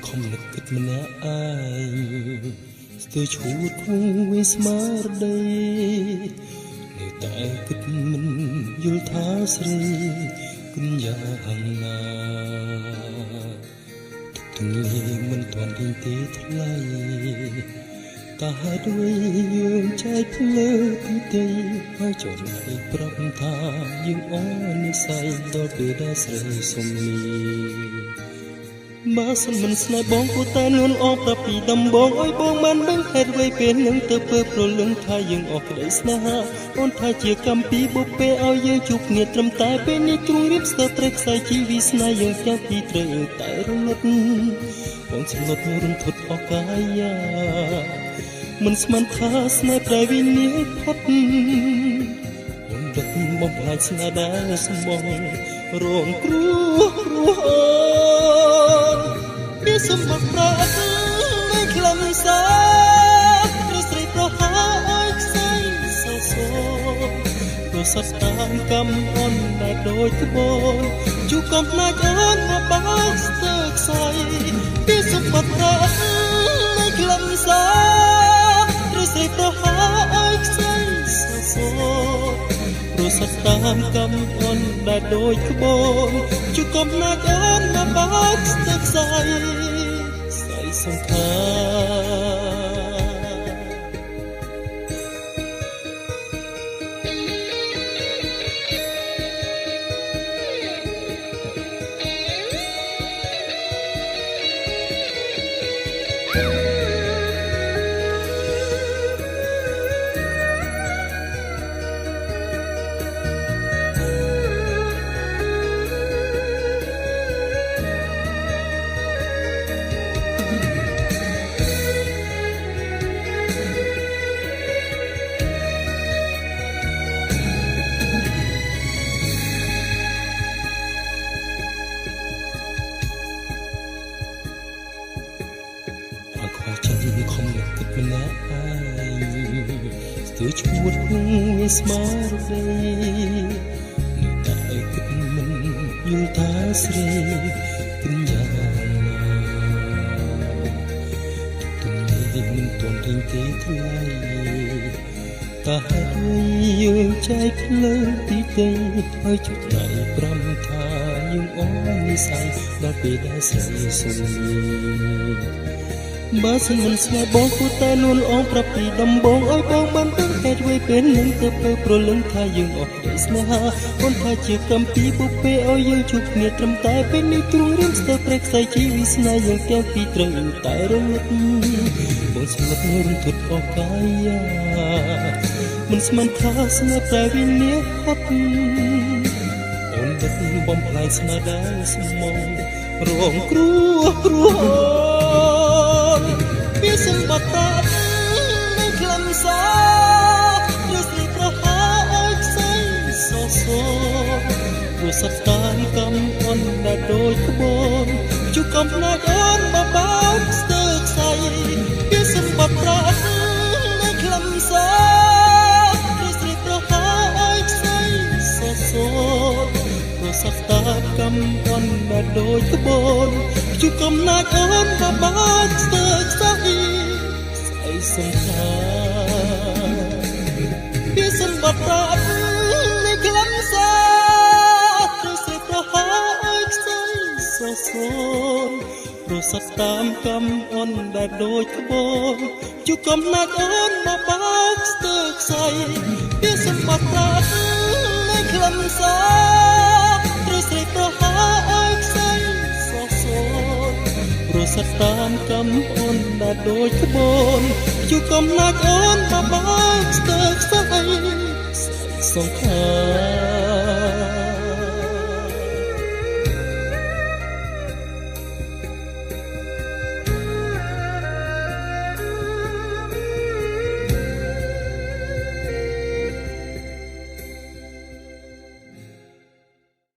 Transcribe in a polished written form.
ខំនឹកគិតម្នាក់ឯងស្ទើរឈួតគង់វាស្មារតីនៅតែគិតមិនយល់ថាស្រីគិនយ៉ាងណាទុកទាំងលេងមិនទាន់រៀងទេថ្លៃតើហេតុអ្វីយើងចែកភ្លើទីទីហើយចុះណៃប្រាប់ថាយើងអន់និស្ស័យដល់ពេលដែលស្រីសុំនេះបើសិនមិនស្នេហ៍បងគួរតែនួនអបប្រាប់ពីដំបងអើយបងមិនដឹងហេតុអ្វីពេលនឹងទៅពើប្រលឹងថាយើងអស់ក្តីស្នេហាអូនថាជាកម្មពីបុព្វេឲ្យយើងជួបគ្នាត្រឹមតែពេលនេះទ្រង់រៀបស្ទើរព្រៃខ្សែជីវិស្នេហ៍យើងទាំងពីរត្រូវតែរលត់បងស្លុតរន្ធត់អកាយាមិនស្មានថាស្នេហ៍ប្រែវិនិច្ឆ័យផុតអូនដឹកបំផ្លាញស្នេហ៍ដែលស្មងរងគ្រោះពីសម្បត្តិប្រាក់នៃខ្លឹមសារឬស្រីប្រហាឲ្យខ្សែសោសប្រសិទ្ធតាមកម្មអូនដែលដូចក្បូនជួបកំណាចអូនមកបោកស្ទើរខ្សែពីសម្បត្តិប្រាក់នៃខ្លឹមសារឬស្រីប្រហាឲ្យខ្សែសោប្រសិទ្ធតាមកម្មអូនដែលដូចក្បូនជួបកំណាចអូនមកបោកស្ទើរខ្សែសង្ខាខំនឹកគិតម្នាក់ឯងស្ទើរឈួតគង់វាស្មារតីនៅតែគិតមិនយល់ថាស្រីគិនយ៉ាងណាទំនេរមិនទាន់រៀងទេថ្លៃតើហេតុអ្វីយើងចែកភ្លើងទីទីហើយជុតដៃប្រាំថាយើងអស់និស្ស័យដល់ពេលដែលស្រីសុំនេះបើសិនមិនស្នេហ៍បងគួរតែនួនអងប្រាប់ពីដំបងឲ្យបងបានដឹងហេតុអ្វីពេលនឹងទៅពើប្រលឹងថាយើងអស់ក្តីស្នេហាអូនថាជាកម្មពីបុព្វេឲ្យយើងជួបគ្នាត្រឹមតែពេលនេះទ្រង់រៀបស្ទើរព្រៃខ្សែជីវិស្នេហ៍យើងទាំងពីរត្រូវតែរលត់បងស្លុតរន្ធត់អកាយាមិនស្មានថាស្នេហ៍តែវិនិច្ឆ័យផុតអូនដឹកបំផ្លាញស្នេហ៍ដែលស្មងរងគ្រោះពីសម្បត្តិប្រាក់នៃខ្លឹមសារឬស្រីប្រហាឲ្យខ្សែសោសប្រសិទ្ធតាមកម្មអូនដែលដូចក្បូនជួបកំណាចអូនមកបោកស្ទើរខ្សែពីសម្បត្តិប្រាក់នៃខ្លឹមសារឬស្រីប្រហាឲ្យខ្សែសោប្រសិទ្ធតាមកម្មអូនដែលដូចក្បូនជួបកំណាចអូនមកបោកស្ទើរខ្សែសង្ខាពីសម្បត្តិប្រាក់នៃខ្លឹមសារឬស្រីប្រហាឲ្យខ្សែសោសប្រសិទ្ធតាមកម្មអូនដែលដូចក្បូនជួបកំណាចអូនមកបោកស្ទើរខ្សែពីសម្បត្តិប្រាក់នៃខ្លឹមសារឬស្រីប្រហាឲ្យខ្សែសោប្រសិទ្ធតាមកម្មអូនដែលដូចក្បូនជួបកំណាចអូនមកបោកស្ទើរខ្សែសង្ខា